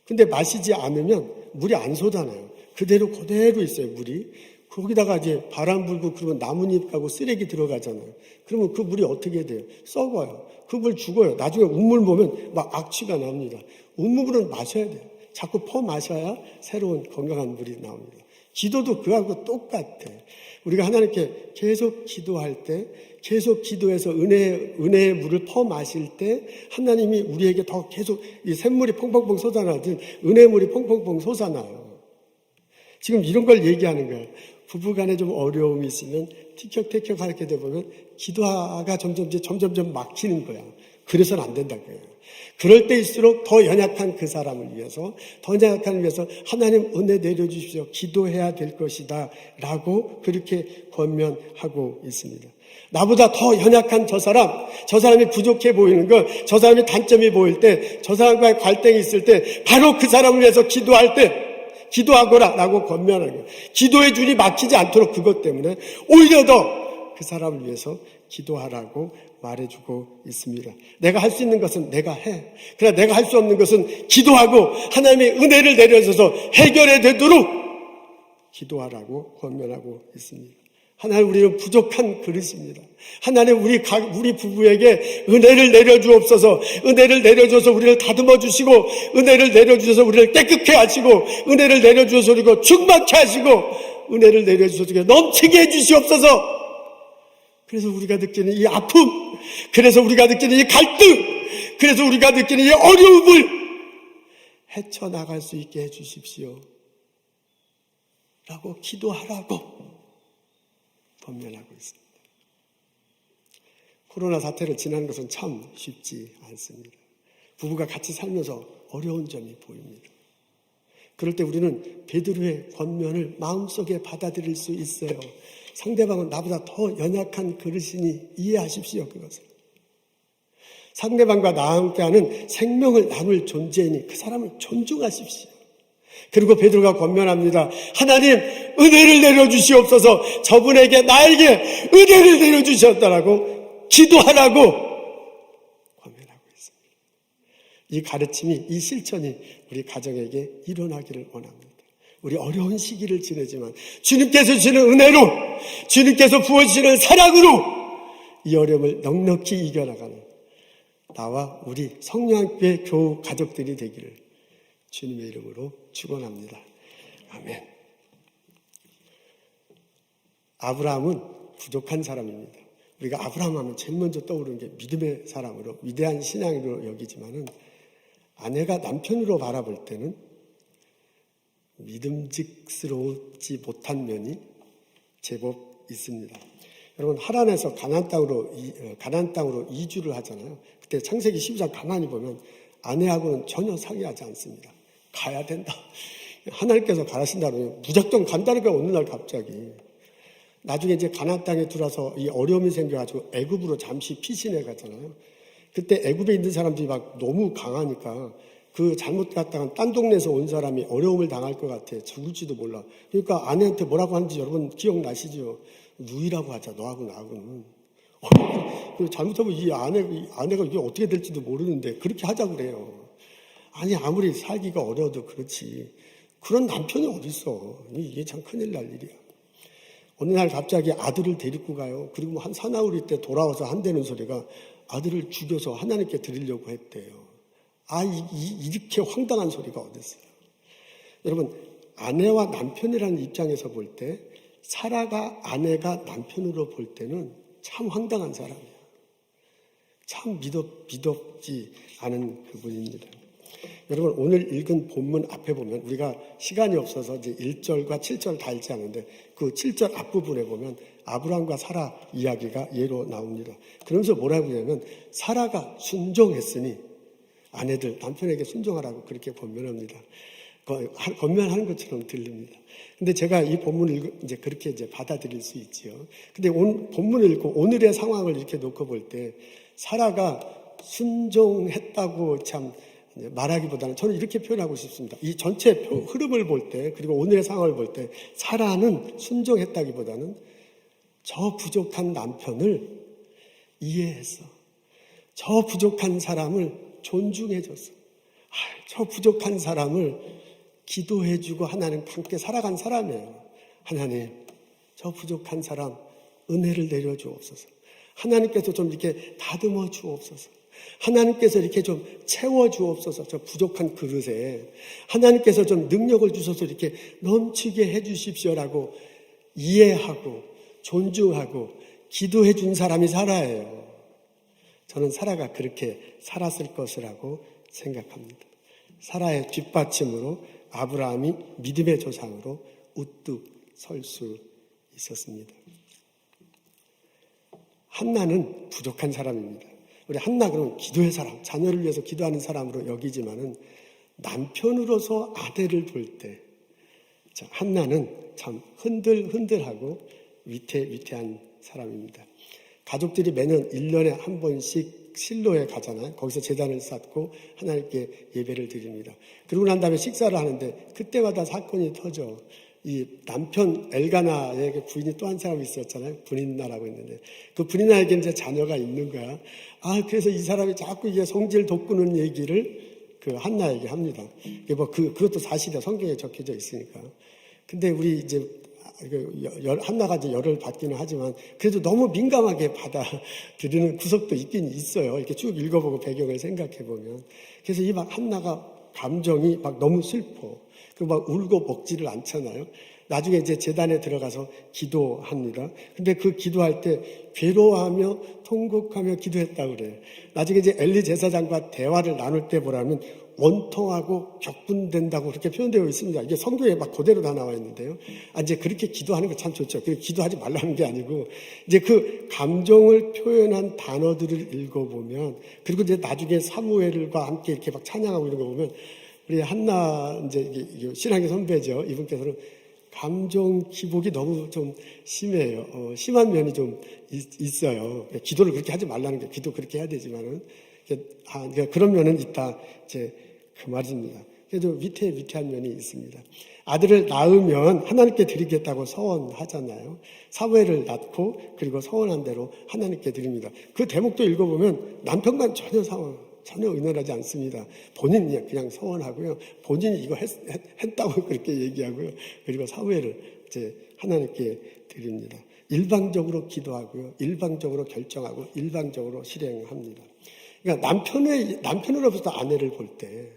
근데 마시지 않으면 물이 안 솟아나요. 그대로 있어요, 물이. 거기다가 이제 바람 불고 그러면 나뭇잎하고 쓰레기 들어가잖아요. 그러면 그 물이 어떻게 돼요? 썩어요. 그 물 죽어요. 나중에 운물 보면 막 악취가 납니다. 운물은 마셔야 돼요. 자꾸 퍼 마셔야 새로운 건강한 물이 나옵니다. 기도도 그하고 똑같아. 우리가 하나님께 계속 기도할 때, 계속 기도해서 은혜의 물을 퍼 마실 때 하나님이 우리에게 더 계속 이 샘물이 펑펑펑 솟아나듯 은혜물이 펑펑펑 솟아나요. 지금 이런 걸 얘기하는 거예요. 부부간에 좀 어려움이 있으면 티격태격 하게 되면 기도가 점점 막히는 거야. 그래서는 안 된다고요. 그럴 때일수록 더 연약한 그 사람을 위해서, 더 연약한 위해서 하나님 은혜 내려주십시오. 기도해야 될 것이다 라고 그렇게 권면하고 있습니다. 나보다 더 연약한 저 사람이 부족해 보이는 것, 저 사람이 단점이 보일 때, 저 사람과의 갈등이 있을 때 바로 그 사람을 위해서 기도할 때 기도하거라 라고 권면하는 거예요. 기도의 줄이 막히지 않도록 그것 때문에 오히려 더 그 사람을 위해서 기도하라고 말해주고 있습니다. 내가 할 수 있는 것은 내가 해. 그러나 내가 할 수 없는 것은 기도하고 하나님의 은혜를 내려줘서 해결해 되도록 기도하라고 권면하고 있습니다. 하나님, 우리는 부족한 그릇입니다. 하나님, 우리 부부에게 은혜를 내려주옵소서. 은혜를 내려줘서 우리를 다듬어 주시고, 은혜를 내려주셔서 우리를 깨끗게 하시고, 은혜를 내려주셔서 우리를 충만케 하시고, 은혜를 내려주셔서 넘치게 해주시옵소서. 그래서 우리가 느끼는 이 아픔, 그래서 우리가 느끼는 이 갈등, 그래서 우리가 느끼는 이 어려움을 헤쳐나갈 수 있게 해주십시오 라고 기도하라고 권면하고 있습니다. 코로나 사태를 지나는 것은 참 쉽지 않습니다. 부부가 같이 살면서 어려운 점이 보입니다. 그럴 때 우리는 베드로의 권면을 마음속에 받아들일 수 있어요. 상대방은 나보다 더 연약한 그릇이니 이해하십시오, 그것을. 상대방과 나와 함께하는 생명을 나눌 존재이니 그 사람을 존중하십시오. 그리고 베드로가 권면합니다. 하나님, 은혜를 내려주시옵소서. 저분에게, 나에게 은혜를 내려주셨다라고 기도하라고 권면하고 있습니다. 이 가르침이, 이 실천이 우리 가정에게 일어나기를 원합니다. 우리 어려운 시기를 지내지만 주님께서 주시는 은혜로, 주님께서 부어주시는 사랑으로 이 어려움을 넉넉히 이겨나가는 나와 우리 성령교회 교우 가족들이 되기를 주님의 이름으로 축원합니다. 아멘. 아브라함은 부족한 사람입니다. 우리가 아브라함 하면 제일 먼저 떠오르는 게 믿음의 사람으로, 위대한 신앙으로 여기지만은 아내가 남편으로 바라볼 때는 믿음직스러우지 못한 면이 제법 있습니다. 여러분, 하란에서 가나안 땅으로 이주를 하잖아요. 그때 창세기 12장 가만히 보면 아내하고는 전혀 상의하지 않습니다. 가야 된다. 하나님께서 가라신다면 무작정 간다니까 어느 날 갑자기. 나중에 이제 가나안 땅에 들어와서 이 어려움이 생겨가지고 애굽으로 잠시 피신해 가잖아요. 그때 애굽에 있는 사람들이 막 너무 강하니까 그 잘못 갔다가 딴 동네에서 온 사람이 어려움을 당할 것 같아. 죽을지도 몰라. 그러니까 아내한테 뭐라고 하는지 여러분 기억나시죠? 누이라고 하자, 너하고 나하고는. 잘못하면 이 아내가 이게 어떻게 될지도 모르는데 그렇게 하자 그래요. 아니, 아무리 살기가 어려워도 그렇지. 그런 남편이 어딨어. 이게 참 큰일 날 일이야. 어느 날 갑자기 아들을 데리고 가요. 그리고 한 사나우리 때 돌아와서 한다는 소리가 아들을 죽여서 하나님께 드리려고 했대요. 이렇게 황당한 소리가 어딨어요. 여러분, 아내와 남편이라는 입장에서 볼 때 사라가 아내가 남편으로 볼 때는 참 황당한 사람이에요. 참 믿었지 않은 그분입니다. 여러분 오늘 읽은 본문 앞에 보면 우리가 시간이 없어서 이제 1절과 7절 다 읽지 않는데 그 7절 앞부분에 보면 아브라함과 사라 이야기가 예로 나옵니다. 그러면서 뭐라고 하냐면 사라가 순종했으니 아내들 남편에게 순종하라고 그렇게 권면합니다. 권면하는 것처럼 들립니다. 근데 제가 이 본문을 읽고 이제 그렇게 이제 받아들일 수 있지요. 근데 본문을 읽고 오늘의 상황을 이렇게 놓고 볼 때 사라가 순종했다고 참 말하기보다는 저는 이렇게 표현하고 싶습니다. 이 전체 흐름을 볼 때 그리고 오늘의 상황을 볼 때 사라는 순종했다기보다는 저 부족한 남편을 이해했어. 저 부족한 사람을 존중해줬어. 저 부족한 사람을 기도해주고 하나님 함께 살아간 사람이에요. 하나님, 저 부족한 사람 은혜를 내려주옵소서. 하나님께서 좀 이렇게 다듬어 주옵소서. 하나님께서 이렇게 좀 채워주옵소서. 저 부족한 그릇에 하나님께서 좀 능력을 주셔서 이렇게 넘치게 해주십시오라고 이해하고 존중하고 기도해 준 사람이 사라예요. 저는 사라가 그렇게 살았을 것이라고 생각합니다. 사라의 뒷받침으로 아브라함이 믿음의 조상으로 우뚝 설 수 있었습니다. 한나는 부족한 사람입니다. 우리 한나 그러면 기도의 사람, 자녀를 위해서 기도하는 사람으로 여기지만은 남편으로서 아내를 볼 때 한나는 참 흔들흔들하고 위태위태한 사람입니다. 가족들이 매년 1년에 한 번씩 실로에 가잖아요. 거기서 제단을 쌓고 하나님께 예배를 드립니다. 그러고 난 다음에 식사를 하는데 그때마다 사건이 터져. 이 남편 엘가나에게 부인이 또 한 사람이 있었잖아요. 분인나라고 있는데 그 분인나에게 이제 자녀가 있는 거야. 그래서 이 사람이 자꾸 이게 성질 돋구는 얘기를 그 한나에게 합니다. 그것도 사실이야. 성경에 적혀져 있으니까. 근데 우리 이제 한나가 이제 열을 받기는 하지만 그래도 너무 민감하게 받아들이는 구석도 있긴 있어요. 이렇게 쭉 읽어보고 배경을 생각해 보면. 그래서 이 막 한나가 감정이 막 너무 슬퍼. 그리고 막 울고 먹지를 않잖아요. 나중에 이제 제단에 들어가서 기도합니다. 근데 그 기도할 때 괴로워하며 통곡하며 기도했다고 그래요. 나중에 이제 엘리 제사장과 대화를 나눌 때 보라면 원통하고 격분된다고 그렇게 표현되어 있습니다. 이게 성경에 막 그대로 다 나와 있는데요. 이제 그렇게 기도하는 거 참 좋죠. 기도하지 말라는 게 아니고, 이제 그 감정을 표현한 단어들을 읽어보면, 그리고 이제 나중에 사무엘과 함께 이렇게 막 찬양하고 이런 거 보면, 우리 한나, 이제 신앙의 선배죠. 이분께서는 감정 기복이 너무 좀 심해요. 심한 면이 좀 있어요. 기도를 그렇게 하지 말라는 게, 기도 그렇게 해야 되지만은, 그런 면은 있다. 이제 그 말입니다. 그래도 위태한 면이 있습니다. 아들을 낳으면 하나님께 드리겠다고 서원하잖아요. 사무엘을 낳고 그리고 서원한 대로 하나님께 드립니다. 그 대목도 읽어보면 남편과는 전혀 의논하지 않습니다. 본인이 그냥 서원하고요. 본인이 이거 했다고 그렇게 얘기하고요. 그리고 사무엘을 이제 하나님께 드립니다. 일방적으로 기도하고요. 일방적으로 결정하고 일방적으로 실행합니다. 그러니까 남편으로부터 아내를 볼 때,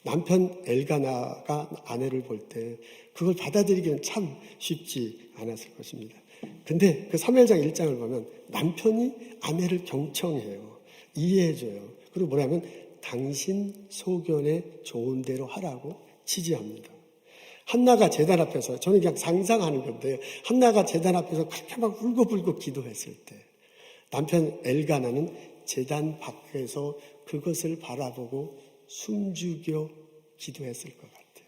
남편 엘가나가 아내를 볼 때 그걸 받아들이기는 참 쉽지 않았을 것입니다. 근데 그 사무엘상 1장을 보면 남편이 아내를 경청해요. 이해해줘요. 그리고 뭐냐면 당신 소견에 좋은 대로 하라고 지지합니다. 한나가 제단 앞에서, 저는 그냥 상상하는 건데요. 한나가 제단 앞에서 그렇게 막 울고불고 기도했을 때 남편 엘가나는 제단 밖에서 그것을 바라보고 숨죽여 기도했을 것 같아요.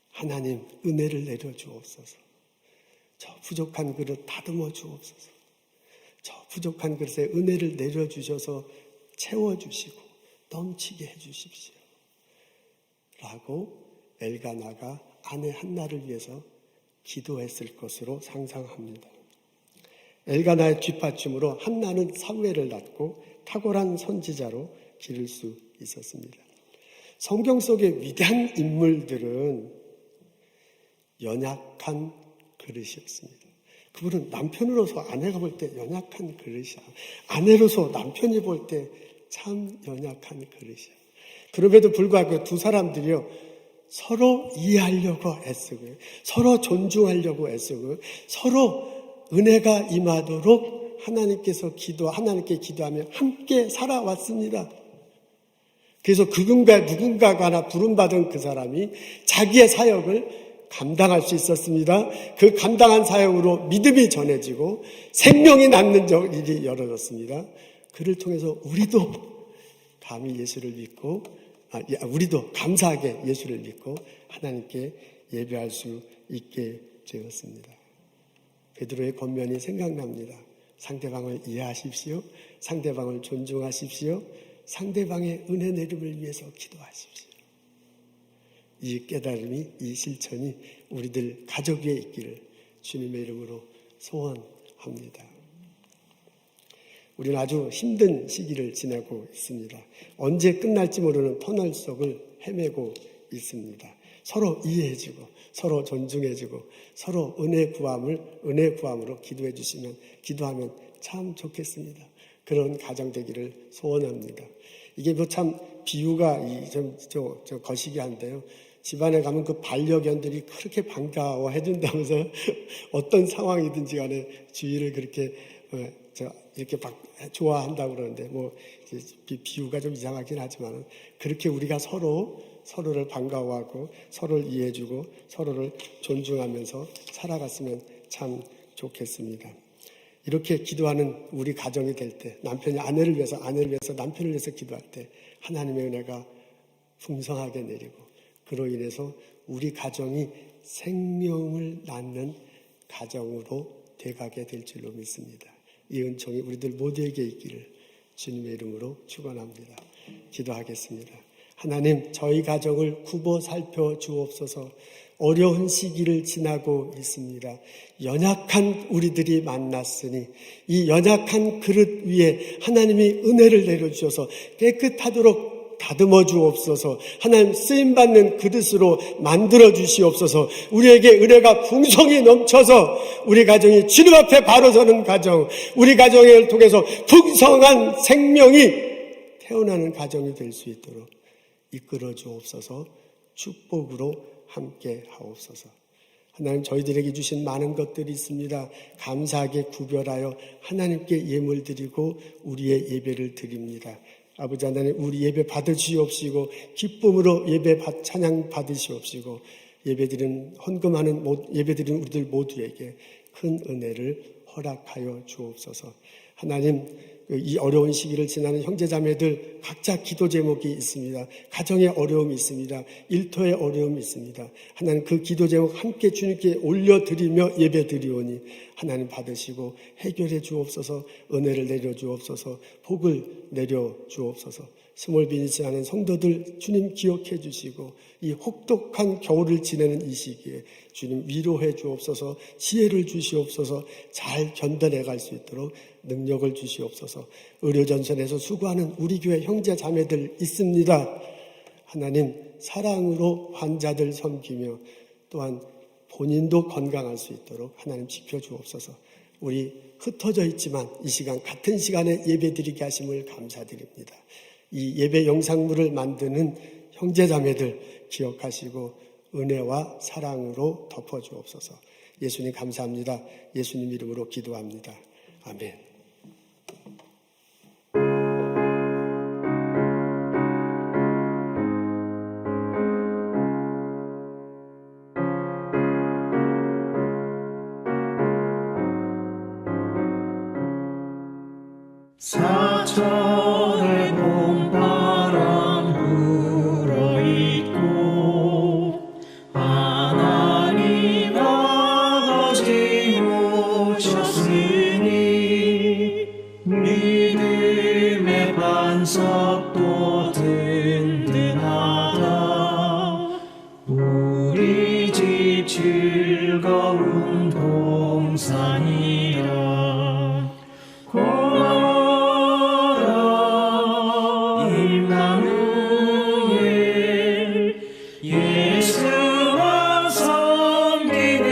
하나님, 은혜를 내려주옵소서. 저 부족한 그릇 다듬어 주옵소서. 저 부족한 그릇에 은혜를 내려주셔서 채워주시고 넘치게 해주십시오. 라고 엘가나가 아내 한나를 위해서 기도했을 것으로 상상합니다. 엘가나의 뒷받침으로 한나는 사무엘을 낳고 탁월한 선지자로 기를 수 있었습니다. 성경 속의 위대한 인물들은 연약한 그릇이었습니다. 그분은 남편으로서 아내가 볼 때 연약한 그릇이야. 아내로서 남편이 볼 때 참 연약한 그릇이야. 그럼에도 불구하고 두 사람들이요, 서로 이해하려고 애쓰고요, 서로 존중하려고 애쓰고요, 서로 은혜가 임하도록 하나님께 기도하며 함께 살아왔습니다. 그래서 누군가가 하나 부름받은 그 사람이 자기의 사역을 감당할 수 있었습니다. 그 감당한 사역으로 믿음이 전해지고 생명이 낳는 일이 열어졌습니다. 그를 통해서 우리도 감히 예수를 믿고, 우리도 감사하게 예수를 믿고 하나님께 예배할 수 있게 되었습니다. 베드로의 권면이 생각납니다. 상대방을 이해하십시오. 상대방을 존중하십시오. 상대방의 은혜 내림을 위해서 기도하십시오. 이 깨달음이, 이 실천이 우리들 가족 위에 있기를 주님의 이름으로 소원합니다. 우리는 아주 힘든 시기를 지나고 있습니다. 언제 끝날지 모르는 터널 속을 헤매고 있습니다. 서로 이해해주고, 서로 존중해주고, 서로 은혜 구함으로 기도하면 참 좋겠습니다. 그런 가정 되기를 소원합니다. 이게 뭐 참 비유가 거시기 한데요. 집안에 가면 그 반려견들이 그렇게 반가워해준다면서 어떤 상황이든지 간에 주위를 그렇게 이렇게 좋아한다고 그러는데, 뭐 비유가 좀 이상하긴 하지만 그렇게 우리가 서로를 반가워하고 서로를 이해해주고 서로를 존중하면서 살아갔으면 참 좋겠습니다. 이렇게 기도하는 우리 가정이 될 때, 남편이 아내를 위해서 남편을 위해서 기도할 때 하나님의 은혜가 풍성하게 내리고, 그로 인해서 우리 가정이 생명을 낳는 가정으로 돼가게 될 줄로 믿습니다. 이 은총이 우리들 모두에게 있기를 주님의 이름으로 축원합니다. 기도하겠습니다. 하나님, 저희 가정을 굽어 살펴 주옵소서. 어려운 시기를 지나고 있습니다. 연약한 우리들이 만났으니 이 연약한 그릇 위에 하나님이 은혜를 내려주셔서 깨끗하도록 다듬어 주옵소서. 하나님, 쓰임받는 그릇으로 만들어 주시옵소서. 우리에게 은혜가 풍성히 넘쳐서 우리 가정이 주님 앞에 바로 서는 가정, 우리 가정을 통해서 풍성한 생명이 태어나는 가정이 될 수 있도록 이끌어 주옵소서. 축복으로 함께 하옵소서. 하나님, 저희들에게 주신 많은 것들이 있습니다. 감사하게 구별하여 하나님께 예물 드리고 우리의 예배를 드립니다. 아버지 하나님, 우리 예배 받으시옵시고 기쁨으로 찬양 받으시옵시고 예배드리는 우리들 모두에게 큰 은혜를 허락하여 주옵소서. 하나님, 이 어려운 시기를 지나는 형제자매들 각자 기도 제목이 있습니다. 가정의 어려움이 있습니다. 일터의 어려움이 있습니다. 하나님, 그 기도 제목 함께 주님께 올려드리며 예배드리오니 하나님 받으시고 해결해 주옵소서. 은혜를 내려 주옵소서. 복을 내려 주옵소서. 스몰빈이 지나는 성도들 주님 기억해 주시고 이 혹독한 겨울을 지내는 이 시기에 주님 위로해 주옵소서. 지혜를 주시옵소서. 잘 견뎌내 갈 수 있도록 능력을 주시옵소서. 의료전선에서 수고하는 우리 교회 형제 자매들 있습니다. 하나님, 사랑으로 환자들 섬기며 또한 본인도 건강할 수 있도록 하나님 지켜주옵소서. 우리 흩어져 있지만 이 시간 같은 시간에 예배드리게 하심을 감사드립니다. 이 예배 영상물을 만드는 형제 자매들 기억하시고 은혜와 사랑으로 덮어주옵소서. 예수님 감사합니다. 예수님 이름으로 기도합니다. 아멘. 사천의 봄바람 불어있고 하나님 아버지 모셨으니 믿음의 반석도 든든하다. 우리 집 즐거운 동산이라. 예수와 섬기는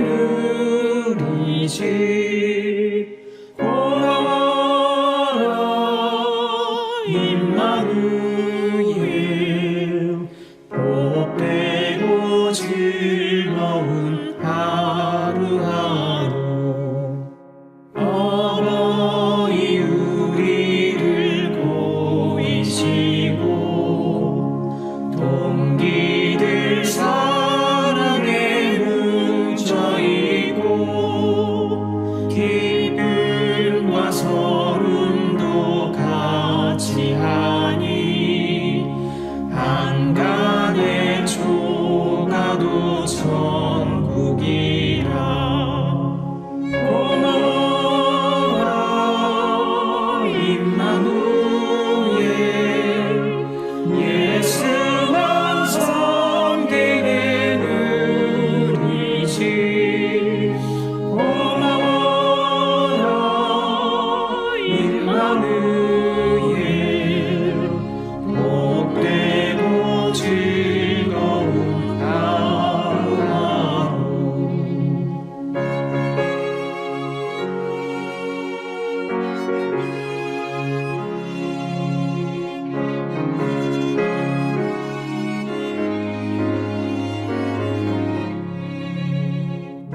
우리 집 고마워라 임마누엘. 복되고 즐거운 하루하루. 천국이라 고마워라 임마누엘 예수만 섬기는 우리 집 고마워라 임마누엘 복되고 즐거운 하루하루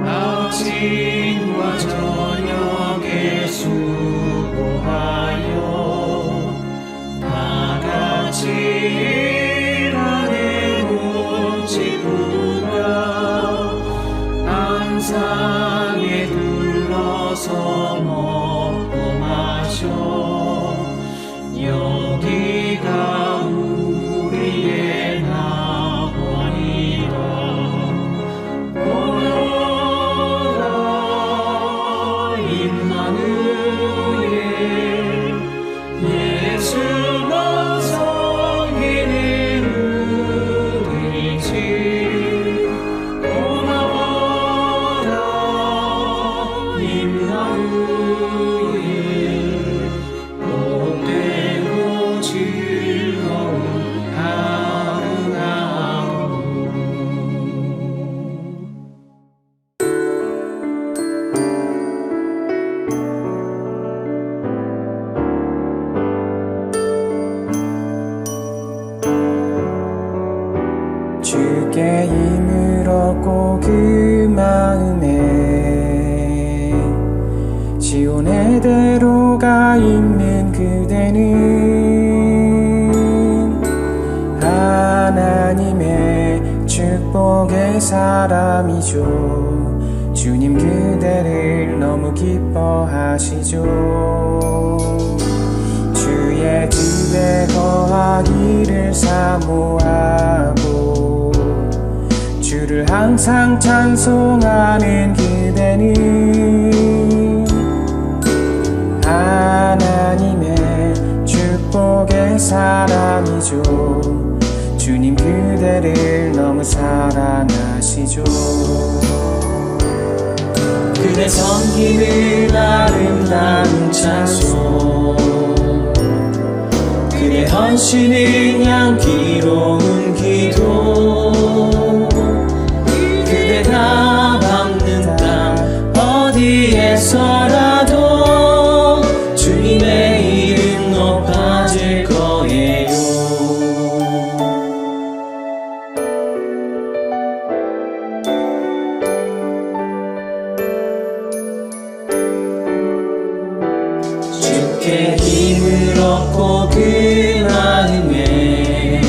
아침과 저녁에 수고하여 다 같이 일하는 온 식구가 안상에 둘러서 먹고 마셔 여기가 우리의 낙원이라 오너라 임마누엘 예수만 섬기는 우리 집 고마워라 임마누엘 복되고 즐거운 하루하루 주께 힘을 얻고 그 마음에 지온의 대로가 있는 그대는 하나님의 축복의 사람이죠. 주님 그대를 너무 기뻐하시죠. 주의 집에 거하기를 사모하고 주를 항상 찬송하는 그대는 하나님의 축복의 사람이죠. 주님 그대를 너무 사랑하시죠. 그대 섬김을 아름다운 찬송 그대 헌신은 향기로운 기도 그대가 밟는 땅 어디에서라도 주님의 이름 높아질 거예요. 주께 힘을 얻고 그 마음에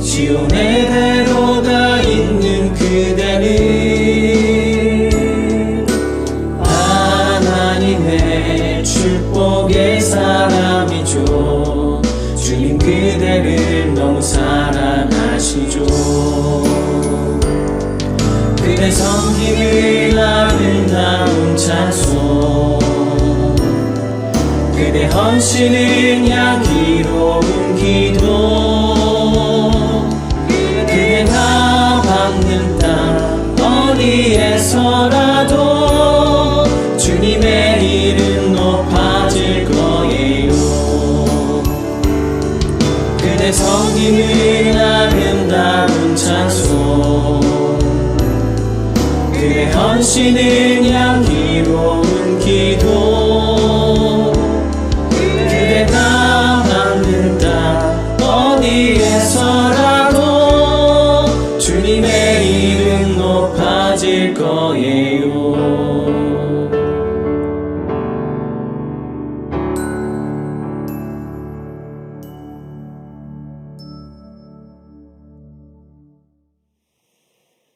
지온의 대로가 있는 그대는 하나님의 축복의 사람이죠. 주님 그대를 너무 사랑하시죠. 그대 섬김을 아름다운 찬송 그대 헌신은 향기로운 기도 그대가 밟는 땅 어디에서라도 주님의 이름 높아질 거예요. 그대 섬김은 아름다운 찬송 그대 헌신은 향기로운 기도 그대가 밟는 땅 어디에서라도 주님의 이름 높아질 거예요.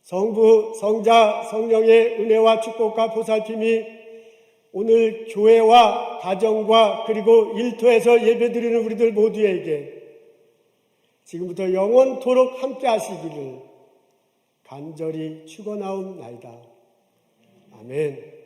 성부, 성자, 성령의 은혜와 축복과 보살핌이 오늘 교회와 가정과 그리고 일터에서 예배드리는 우리들 모두에게 지금부터 영원토록 함께 하시기를 간절히 축원하옵나이다. 아멘.